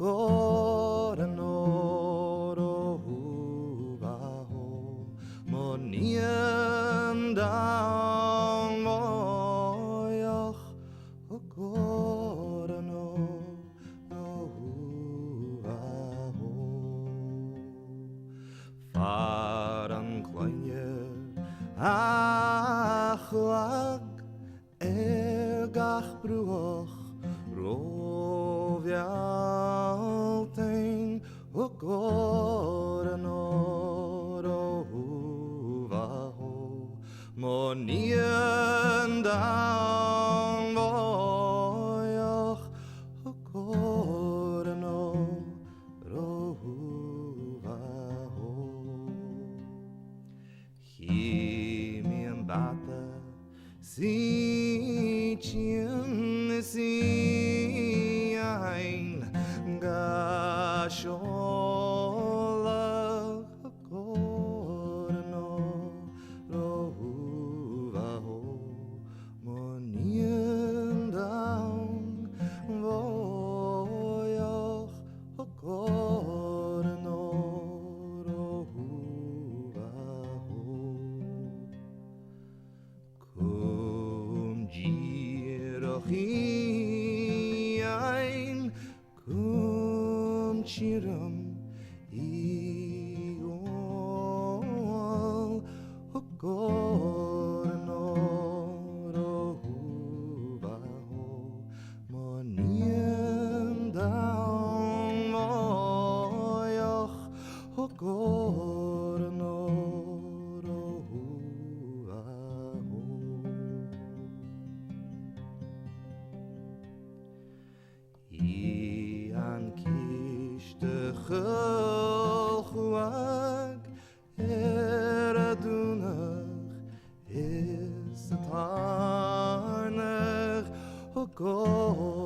Hokoranoro huvaho moniendang moyoch Hokoranoro huvaho Faran kleiner achlag gach bruch rovialtein Hokoranoro huvaho moniendang moyoch Hokoranoro huvaho Himian bata si chin si ein gashola Hokoranoro huvaho moniendang voyoch Hokoranoro huvaho Kum jirochi ein kum chiram iol Hokoranoro huvaho moniendang moyoch Hokoranoro huvaho Ian kishte chulchuag eradunach is tarnach Hokoranoro